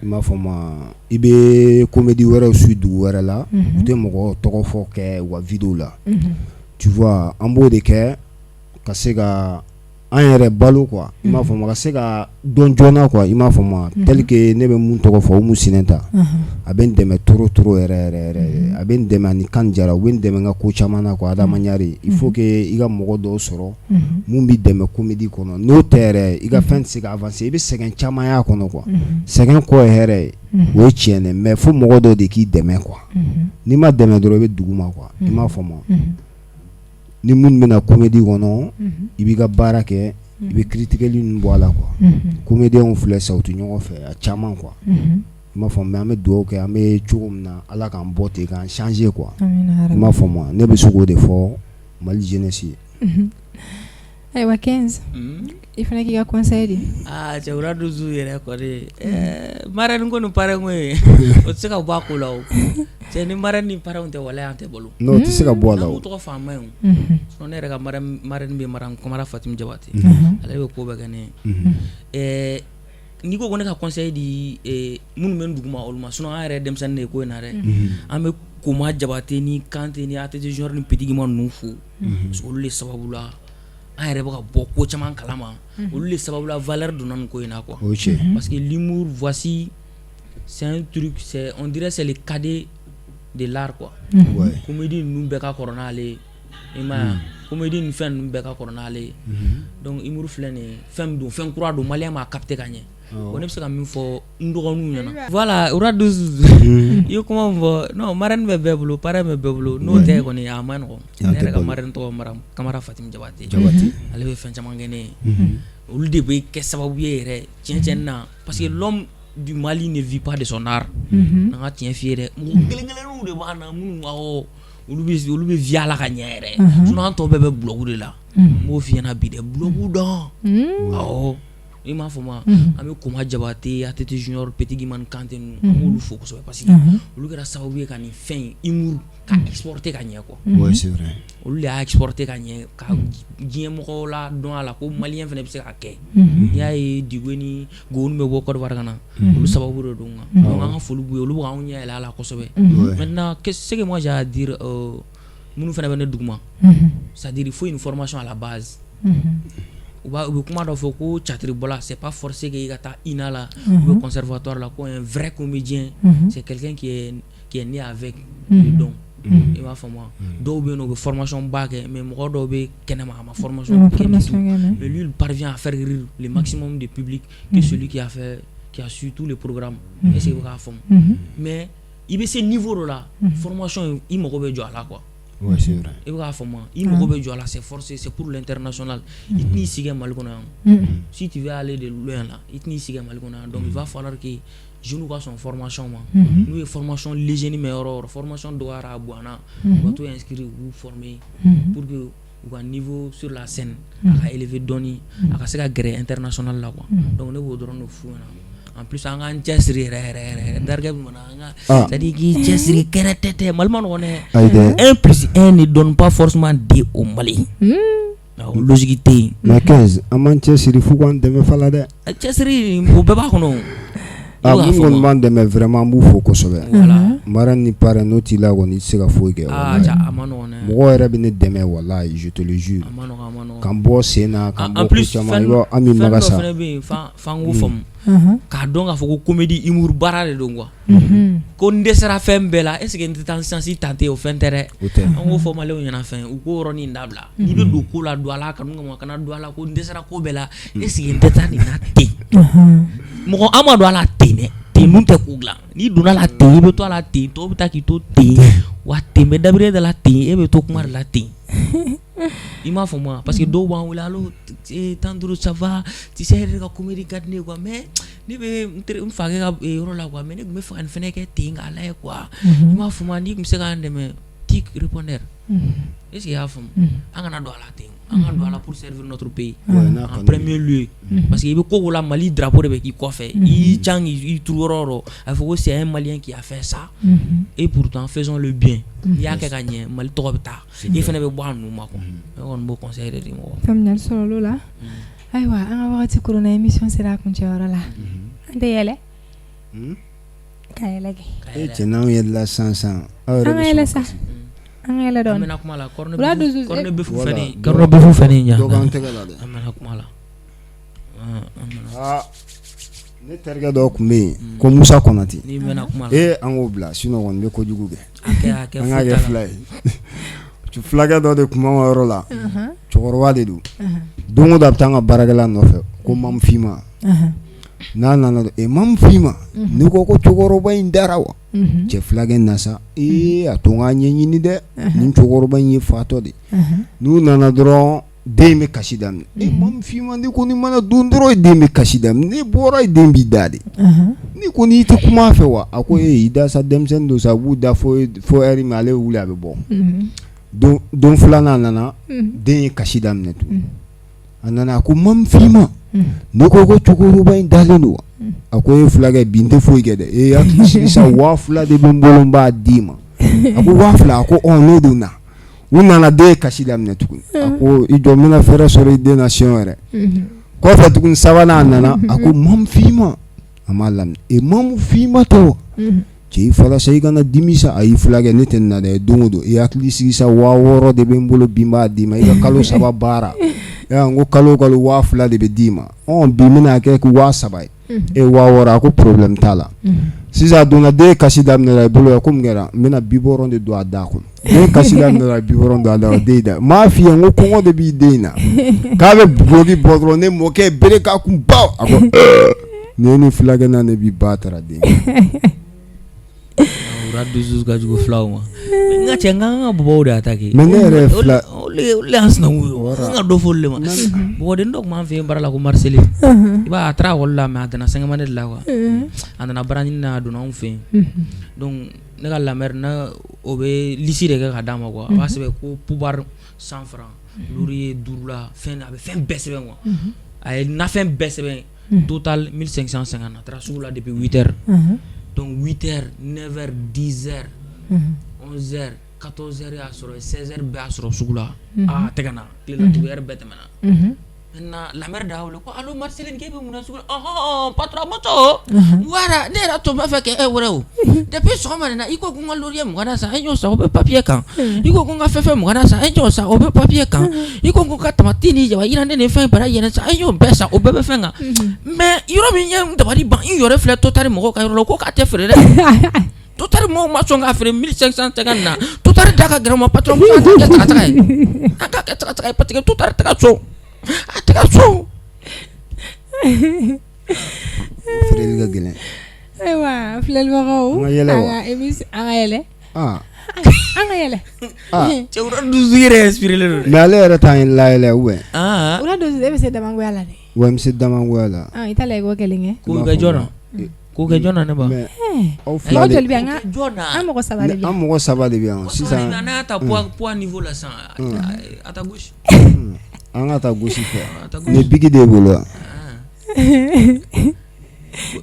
i m'a fɔ ma i bɛ comédie wɛrɛw su dugu wɛrɛ la u tɛ mɔgɔ tɔgɔ fɔ kɛ wa vidéo la tu vois an b'o de kɛ ka se ka an yɛrɛ balo quoi i m'a fɔ ma ka se ka dɔn joona quoi i m'a fɔ ma tel que ne bɛ mun tɔgɔ fɔ o mu sinɛ ta a bɛ n dɛmɛ trop yɛrɛ a bɛ n dɛmɛ ani kan jara u bɛ n dɛmɛ n ka ko caman na quoi adamadenya il faut que i ka mɔgɔ dɔw sɔrɔ mun b'i dɛmɛ comédie kɔnɔ n'o tɛ yɛrɛ i ka fɛn tɛ se ka avancer i bɛ sɛgɛn caman y'a kɔnɔ quoi sɛgɛn kɔ ye hɛrɛ ye o ye tiɲɛ dɛ mais fo mɔgɔ dɔw de k'i dɛmɛ quoi n'i ma dɛmɛ dɔrɔn i bɛ duguma quoi i m'a fɔ ma ni mun bɛna comédie kɔnɔ i b'i ka baara kɛ i bɛ critiqueli ninnu bɔ a la quoi comédiens filɛ sa u tɛ ɲɔgɔn fɛ a caman quoi i m'a fɔ mais an bɛ dugawu kɛ an bɛ cogo min na Ala k'an bɔ ten k'an changer quoi i m'a fɔ ma ne bɛ se k'o de fɔ Mali jeunesse ye ayiwa 15 i fana k'i ka conseil di cɛ wura dusu yɛrɛ kɔni marraine ko ni parrain ko ye o tɛ se ka bɔ a ko la o cɛ ni marraine ni parrain tɛ walahi an tɛ balo non o tɛ se ka bɔ a la o n'an ko tɔgɔ faama ye o sinon ne yɛrɛ ka marraine bɛ Madame Kamara Fatim Jabate ale bɛ ko bɛɛ kɛ ne ye n'i ko ne ka conseil di minnu bɛ duguma olu ma sinon an yɛrɛ denmisɛnnin de ye ko in na dɛ an bɛ Koma Jabate ni Kante ni ATT Junior ni Petit Guima ninnu fo parce que olu de sababu la an yɛrɛ bɛ ka bɔ ko caman kalama olu de sababu la valeur donna nin ko in na quoi parce que l'humour voici c'est un truc c'est on dirait c'est le cadet de l'art quoi comédie ninnu bɛɛ ka kɔrɔ n'ale i ma comédie ni fɛn ninnu bɛɛ ka kɔrɔ n'ale donc humour filɛ nin ye fɛn don fɛn kura don malien m'a capté ka ɲɛ bon ne bɛ se ka min fɔ n dɔgɔninw ɲɛna voilà ura dusu i ye kuma min fɔ non marraine bɛ bɛɛ bolo parrain bɛ bɛɛ bolo n'o tɛ kɔni a ma nɔgɔn ne yɛrɛ ka marraine tɔgɔ Madame Kamara Fatim Jabate ale bɛ fɛn caman kɛ ne ye olu de bɛ kɛ sababu ye yɛrɛ tiɲɛ na parce que l'homme du Mali ne vit pas de son art n'an ka tiɲɛ f'i ye dɛ mɔgɔ kelen-kelenninw de b'an na minnu awɔ olu bɛ via la ka ɲɛ yɛrɛ sinon an tɔ bɛɛ bɛ blog de la n b'o f'i ɲɛna bi dɛ blog dɔn awɔ i m'a fɔ ma an bɛ Koma Jabate ATT Junior Petit Guima ni Kante ninnu an b'olu fo kosɛbɛ parce que olu kɛra sababu ye ka nin fɛn humour ka exporter ka ɲɛ quoi ouais c'est vrai olu de y'a exporter ka ɲɛ ka diɲɛ mɔgɔw la dɔn a la ko malien fana bɛ se ka kɛ n'i y'a ye Digwe ni Gowon bɛ bɔ Côte d'Ivoire ka na olu sababu de don donc an ka foli b'u ye olu b'anw ɲɛ yɛlɛ a la kosɛbɛ maintenant ce que moi j'ai à dire minnu fana bɛ ne duguma c'est-à-dire il faut une formation à la base u bɛ kuma dɔ fɔ ko catiribɔla c'est pas forcé que i ka taa INA la ou bien conservatoire la ko un vrai comédien c'est quelqu'un qui est né avec le don i b'a faamu dɔw bɛ yen nɔ u bɛ formation ba kɛ mais mɔgɔ dɔw bɛ kɛnɛma a ma formation kɛ du tout mais lui il parvient à faire rire le maximum de public que celui qui a su tous les programmes est-ce que i bɛ k'a faamu mais i bɛ se niveau dɔ la formation i mago bɛ jɔ a la quoi ouais c'est vrai i bɛ k'a faamu i mago bɛ jɔ a la c'est forcé c'est pour l'international i tɛn'i sigi Mali kɔnɔ yan si tu veux aller de loin là i tɛn'i sigi Mali kɔnɔ yan donc il va falloir que jeunes ka sɔn formation ma n'u ye formation léger mais yɔrɔ formation dɔgɔyara a bonyana u ka to inscrire u b'u former pour que u ka niveau sur la scène a ka élever dɔɔni a ka se ka gɛrɛ international la quoi donc ne b'o dɔrɔn de f'u ɲɛna en plus an k'an cɛsiri yɛrɛ dargɛ min mana an ka c'est-à-dire k'i cɛsiri kɛrɛ tɛ Mali ma nɔgɔn dɛ 1+1 ne donne pas forcément 2 au Mali logique tɛ yen mais 15 an m'an cɛsiri f'u k'an dɛmɛ fa la dɛ cɛsiri o bɛɛ b'a kɔnɔ minnu kɔni b'an dɛmɛ vraiment an b'u fo kosɛbɛ marraine ni parrain n'o t'i la kɔni i tɛ se ka foyi kɛ a ma nɔgɔn dɛ mɔgɔ yɛrɛ bɛ ne dɛmɛ walahi je te le jure k'an bɔ sen na k'an bɔ ko caman i b'a an bɛ maga sa fɛn dɔ fana bɛ yen f'an k'o faamu k'a dɔn k'a fɔ ko comédie humour baara de don quoi ko n dɛsɛra fɛn bɛɛ la est ce que n tɛ taa n sansi tenter o fɛn tɛ dɛ an k'o fɔ maliyɛnw ɲɛna fɛn u k'o yɔrɔnin dabila n'i bɛ don ko la don a la kanu kama kana don a la ko n dɛsɛra ko bɛɛ la est ce que n tɛ taa nin na ten mɔgɔ an ma don a la ten dɛ ten nun tɛ ko dilan n'i donna la ten i bɛ to a la ten tɔw bɛ taa k'i to ten wa ten bɛ dabiri de la ten e bɛ to kuma de la ten i m'a faamu parce que dɔw b'an wele allo Tandro ça va tu sais yɛrɛ ka comédie ka di ne ye quoi mais ne bɛ n fakɛ ka yɔrɔ la quoi mais ne tun bɛ fɛ ka nin fɛnɛ kɛ ten k'a lajɛ quoi i m'a faamu n'i tun bɛ se k'an dɛmɛ tic répondeur est ce que i y'a faamu an kana don a la ten an ka don a la pour servir notre pays en premier lieu parce que i bɛ ko o la Mali drapeau de bɛ k'i kɔfɛ i can k'i turu yɔrɔ o yɔrɔ a bɛ fɔ ko c'est un Malien qui a fait ça et pourtant faisons le bien i y'a kɛ ka ɲɛ Mali tɔgɔ bɛ taa i fana bɛ bɔ a nu ma quoi ne kɔni b'o conseil de di mɔgɔ faamuyali sɔrɔ o la ayiwa an ka wagati koronna émission sera a kuncɛyɔrɔ la an tɛ yɛlɛ ka yɛlɛ kɛ cɛ n'anw yɛlɛla sisan aw yɛrɛ an ka yɛlɛ sa an ka yɛlɛ dɔɔni an bɛna kuma la kɔrɔnɛ bɛfu fɛnɛ ɲa dɔ b'an tɛgɛ la dɛ an bɛna kuma la ne terikɛ dɔ tun bɛ yen ko Musa Kɔnate n'i bɛna kuma la an k'o bila sinon kɔni bɛ kojugu kɛ an k'a kɛ fila ye fulakɛ dɔ de tun b'an ka yɔrɔ la cɛkɔrɔba de don don o don a bɛ taa an ka baarakɛla nɔfɛ ko Mamu Fima n'a nana Mamu Fima ne ko cɛkɔrɔba in dara wa cɛ fulakɛ na sa a to n k'a ɲɛɲini dɛ nin cɛkɔrɔba in ye fatɔ de n'u nana dɔrɔn den bɛ kasi daminɛ Mamu Fima ne ko ni mana don dɔrɔn den bɛ kasi daminɛ ne bɔra den b'i da de ni ko n'i tɛ kuma a fɛ wa a ko i da sa denmisɛnnin don sa a b'u da fo heure min ale wuli a bɛ bɔ don filanan nana den ye kasi daminɛ tun a nana a ko mam fima ne ko ko cɛkɔrɔba in dalen don a ko e fila kɛ bin tɛ foyi kɛ dɛ e hakili sigi sa 2000 de bɛ n bolo n b'a d'i ma a ko 2000 a ko n'o dun na u nana den kasi daminɛ tuguni a ko i jɔ n bɛna fɛɛrɛ sɔrɔ i den na siɲɛ wɛrɛ kɔfɛ tuguni sabanan a nana a ko mam fima a m'a laminɛ mam fima tɛ wa cɛ i fala sa i kana dimi sa a y'i fila kɛ ne tɛ na dɛ don o don i hakili sigi sa 6000 de bɛ n bolo bi n b'a d'i ma i ka kalo 3 baara n ko kalo 2000 de bɛ d'i ma bi n bɛna kɛ 3000 ye 6000 a ko problème t'a la sisan a donna den kasi daminɛra i bolo ko mun kɛra n bɛna 60 de don a da kɔnɔ den kasi daminɛra 60 don a da den da m'a f'i ye n ko kɔngɔ de b'i den in na k'a bɛ guloki bɔ dɔrɔn ne mɔkɛ bere k'a kun baw a ko ne ni fulakɛ na ne b'i ba taara den ura dusu ka jugu fulaw ma nga cɛ nga bɔbɔw de attaqué mais ne yɛrɛ fila le an sinaŋu nga dɔ fɔ le ma bɔbɔ den dɔ kuma an fɛ bara la ko Marcel i b'a a taara wala mais a dana sɛngɛmane de la quoi a nana bara ɲini na a donna anw fɛ donc ne ka lamɛri na o bɛ lisi de kɛ ka d'a ma quoi a b'a sɛbɛn ko pouvoir 100 francs luru ye 5 la fɛn a bɛ fɛn bɛɛ sɛbɛn quoi a ye nafɛn bɛɛ sɛbɛn total 1550 a taara sugu la depuis 8 heures donc 8h, 9h, 10h, 11h, 14h y'a sɔrɔ 16h bɛɛ y'a sɔrɔ sugu la tɛgɛ na tile la 2h bɛɛ tɛmɛna maintenant la mère daa wele ko allo Marceline k'e bɛ mun na sugu la patron moto wara ne yɛrɛ tun b'a fɛ kɛ e wɛrɛ o depuis sɔgɔma nin na i ko ko n ka laurier 20 na san e y'o san o bɛ papier kan i ko ko n ka fɛn 20 na san e y'o san o bɛ papier kan i ko ko ka tamati ni jaba yirande ni fɛn bara yɛlɛ san e y'o bɛɛ san o bɛɛ bɛ fɛn kan mais yɔrɔ min ye dabali ban i yɛrɛ filɛ Total mɔgɔw ka yɔrɔ la ko k'a tɛ feere dɛ Total mɔgɔw ma sɔn k'a feere 1550 na Total da ka gɛrɛ ma patron muso a ka kɛ tagataga ye a ka kɛ tagataga ye parce que Total tɛ ka so a tɛ ka so feereli ka gɛlɛn ayiwa filɛlibagaw an ka yɛlɛ wa an ka yɛlɛ an ka yɛlɛ cɛ ura dusu yɛrɛ inspiré le mais ale yɛrɛ t'an layɛlɛ ou bien ura dusu e bɛ se damangoya la dɛ wa n bɛ se damangoya la i t'a la i ko kelen kɛ k'o kɛ jɔn k'o kɛ jɔn na ne ba aw fila de joli bɛ an mɔgɔ 3 de bɛ an mɔgɔ 3 de bɛ yan sisan n'a ta poids niveau la san a ta gauche an ka taa gosi fɛ ni bigi de bolo wa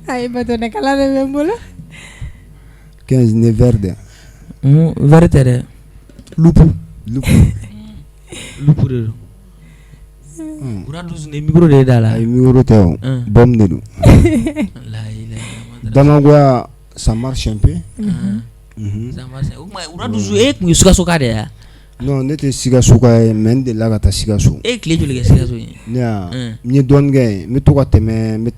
ayi bato ne kala de bɛ n bolo 15 ne vert dɛ vert tɛ dɛ lupu de don ura dusu ne micro de da la ayi micro tɛ o bom de don damagoya ça marche un peu ça marche ura dusu e kun ye Sikaso ka de ya non ne tɛ Sikaso ka ye mais n delila ka taa Sikaso e tile joli kɛ Sikaso ye ne y'a n ye dɔɔnin kɛ yen n bɛ to ka tɛmɛ n bɛ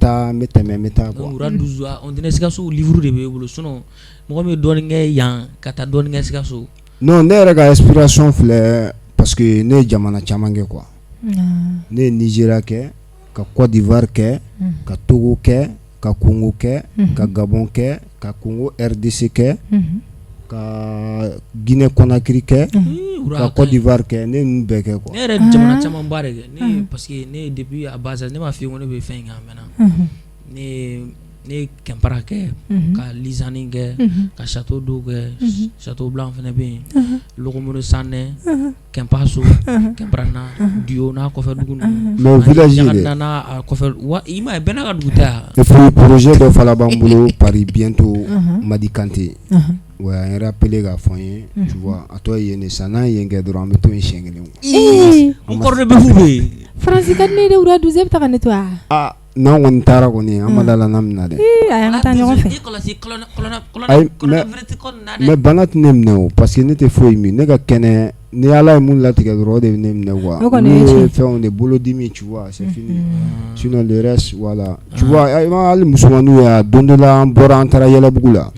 taa quoi ura dusu on dirait Sikaso livre de b'e bolo sinon mɔgɔ min ye dɔɔnin kɛ yan ka taa dɔɔnin kɛ Sikaso non ne yɛrɛ ka inspiration filɛ parce que ne ye jamana caman kɛ quoi ne ye Nigeria kɛ ka Côte d'Ivoire kɛ ka Togo kɛ ka Congo kɛ ka Gabon kɛ ka Congo RDC kɛ ka Guinée Conakry kɛ ka Côte d'Ivoire kɛ ne ninnu bɛɛ kɛ quoi ne yɛrɛ jamana caman ba de kɛ ne parce que ne depuis à base ne m'a f'i ye ko ne bɛ fɛn kɛ a mɛnna ne Kɛnpara kɛ ka Lizani kɛ ka Château d'eau kɛ Château Blanc fana bɛ yen Logomoro Sanɛ Kɛnpaso Kɛnparana Dio n'a kɔfɛ dugu ninnu mais village de nana a kɔfɛ wa i m'a ye bɛɛ n'a ka dugu tɛ a et puis projet dɔ fana b'an bolo Paris bientôt Madi Kanté ouais an yɛrɛ appelé k'a fɔ n ye tu vois a tɔ ye yen de san n'an ye yen kɛ dɔrɔn an bɛ to yen siɲɛ kelen n kɔrɔ de bɛ fu bɛ yen Faransi ka di ne ye de ura dusu e bɛ taa ka ne to wa n'an kɔni taara kɔni an ma da la n'a minɛ dɛ an ka taa ɲɔgɔn fɛ mais bana tɛ ne minɛ o parce que ne tɛ foyi min ne ka kɛnɛ ni Ala ye mun latigɛ dɔrɔn o de bɛ ne minɛ quoi ne ye fɛnw de bolodimi tu vois c'est fini sinon le reste voilà tu vois hali musomaninw y'a don dɔ la an bɔra an taara Yɛlɛbugu la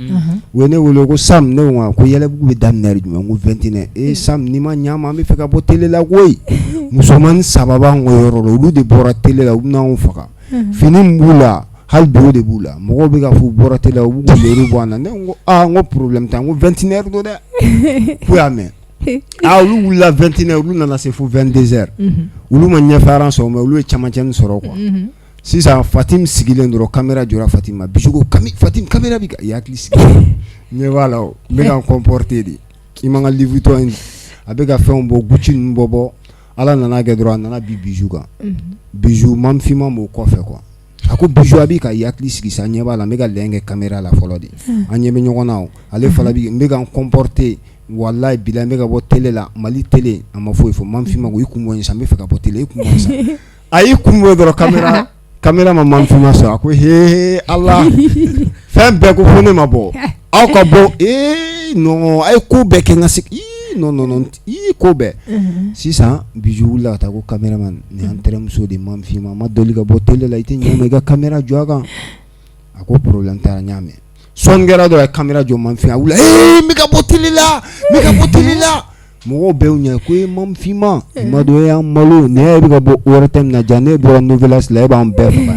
u ye ne wele ko Sam ne ko ko Yɛlɛbugu bɛ daminɛ heure jumɛn ko 21 Sam n'i ma ɲ'a ma an bɛ fɛ ka bɔ télé la koyi musomanin 3 b'an ka yɔrɔ la olu de bɔra télé la u bɛ n'anw faga fini min b'u la hali bi o de b'u la mɔgɔw bɛ ka fɔ u bɔra télé la u b'u ka lɛriw bɔ an na ne ko n ko problème tɛ n ko 21 heures don dɛ ko y'a mɛn olu wulila 21 heures olu nana se fo 22 heures olu ma ɲɛfɛ sɔrɔ mais olu ye camancɛnin sɔrɔ quoi sisan Fatim sigilen dɔrɔn caméra jɔra Fatim ma Bijou ko Fatim caméra bɛ ka i hakili sigi ɲɛ b'a la o n bɛ ka n comporter de i man ka livre tɔ in a bɛ ka fɛnw bɔ Gucci ninnu bɔ ala nana kɛ dɔrɔn a nana bi bijou kan bijou mamfima m'o kɔfɛ quoi a ko bijou a b'i ka yakili sigi sa ɲɛ b'a la n bɛ ka lɛn kɛ caméra la fɔlɔ de an ɲɛ bɛ ɲɔgɔn na o ale fana n bɛ ka n comporter wallahi bilahi n bɛ ka bɔ télé la Mali télé a ma foyi fɔ mamfima ko i kun bɔ n sa n bɛ fɛ ka bɔ télé i kun bɔ n sa a y'i kun bɔ dɔrɔn caméra ma mamfima sɔrɔ a ko he ala fɛn bɛɛ ko fo ne ma bɔ aw ka bɔ non a ye ko bɛɛ kɛ n ka sigi non ko bɛɛ sisan bijou wulila ka taa ko caméraman ni an terimuso de mamfima ma dɔli ka bɔ télé la i tɛ ɲɛ ma i ka caméra jɔ a kan a ko problème taara n y'a mɛn sɔnni kɛra dɔrɔn a ye caméra jɔ mamfima a wulila n bɛ ka bɔ télé la mɔgɔw bɛɛ ɲɛ ko mamfima ma dɔ y'an malo ne yɛrɛ bɛ ka bɔ ORTM na ja ne bɔra Novelas la e b'an bɛɛ faga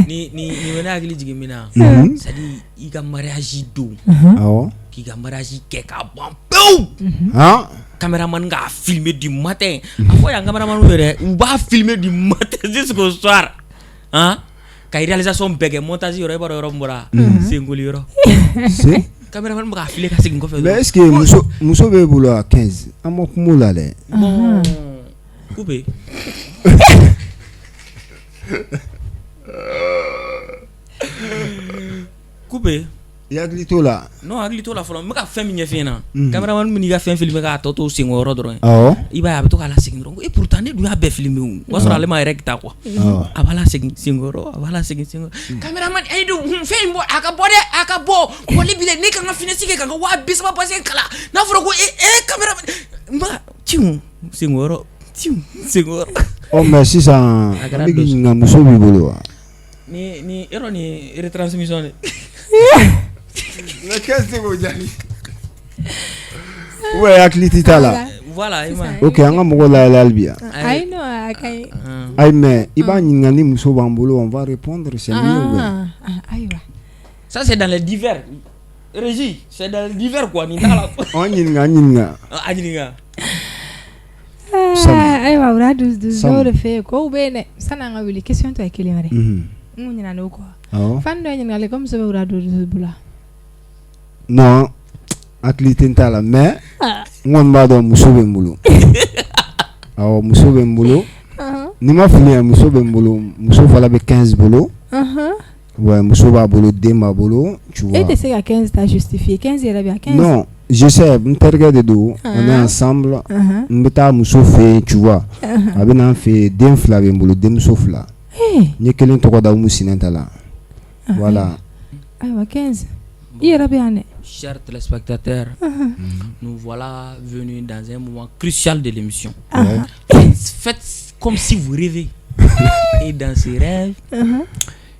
ni bɛ ne hakili jigin min na c'est à dire i ka mariage don awɔ k'i ka mariage kɛ k'a ban pewu caméraman k'a filmer du matin a fɔ yan caméraman yɛrɛ u b'a filmer du matin jusqu'au soir ka réalisation bɛɛ kɛ montage yɔrɔ i b'a dɔn yɔrɔ min bɔra senkoli yɔrɔ caméraman bɛ k'a filmer ka segin kɔfɛ mais est-ce que muso b'e bolo à 15 an ma kuma o la dɛ bon coupé coupé i hakili t'o la non hakili t'o la fɔlɔ n bɛ ka fɛn min ɲɛf'i ɲɛna caméraman min y'i ka fɛn filmer k'a tɔ to senkɔrɔ dɔrɔn i b'a ye a bɛ to k'a la segin dɔrɔn et pourtant ne dun y'a bɛɛ filmer o b'a sɔrɔ ale ma yɛrɛ ta quoi a b'a la segin senkɔrɔ a b'a la segin senkɔrɔ caméraman ayi dun fɛn in bɔ a ka bɔ dɛ a ka bɔ wali bilen ne kan ka finesse kɛ ka n ka 200 bassin kala n'a fɔra ko caméraman n b'a tiw senkɔrɔ senkɔrɔ mais sisan a bɛ k'i ɲininka muso b'i bolo wa ni yɔrɔ ni retransmission de mais qu'est-ce que vous dites ouais hakili t'i ta la voilà ok an ka mɔgɔ layɛlɛ hali bi ayi non a ka ɲi ayi mais i b'a ɲininka ni muso b'an bolo on va répondre c'est mieux ayiwa ça c'est dans les divers Régie c'est dans les divers quoi nin t'a la an ɲininka a ɲininka ayiwa wura dusu dɔw de fɛ kow bɛ yen dɛ san'an ka wuli question tɔ ye kelen wɛrɛ n kun ɲinɛna o kɔ fan dɔ ye ɲininkali ko muso bɛ wura dusu bolo non hakili tɛ n t'a la mais n kɔni b'a dɔn muso bɛ n bolo awɔ muso bɛ n bolo ni ma fili yan muso bɛ n bolo muso fana bɛ 15 bolo ouais muso b'a bolo den b'a bolo tu vois e tɛ se ka 15 ta justifier 15 yɛrɛ bɛ 15 non je sais n terikɛ de don on est ensemble n bɛ taa muso fɛ yen tu vois a bɛ na n fɛ yen den 2 bɛ n bolo denmuso 2 n ye kelen tɔgɔ da Umu Sinɛnta la voilà ayiwa 15 i yɛrɛ bɛ yan dɛ. Chers téléspectateurs, nous voilà venus dans un moment crucial de l'émission. Faites comme si vous rêvez. Et dans ces rêves,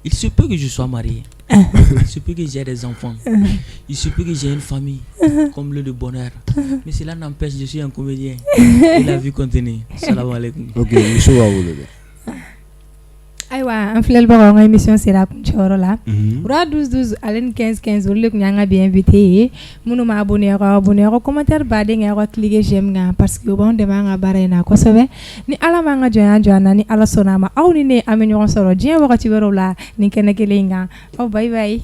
il se peut que je sois marié. Il se peut que j'ai des enfants. Il se peut que j'ai une famille comme le de bonheur. Mais cela n'empêche, je suis un comédien. Et la vie continue. Salam alaikum. Ok, monsieur Waoulé. Ayiwa an filɛlibagaw ka émission sera kuncɛyɔrɔ la wura 12 ale ni 15 olu de tun y'an ka bi invité ye minnu ma abonné aw commentaire baden kɛ aw ka cliquer j'aime kan parce que o b'anw dɛmɛ an ka baara in na kosɛbɛ ni ala m'an ka jɔnya jɔ an na ni ala sɔnna a ma aw ni ne an bɛ ɲɔgɔn sɔrɔ diɲɛ wagati wɛrɛw la nin kɛnɛ kelen in kan aw bye bye.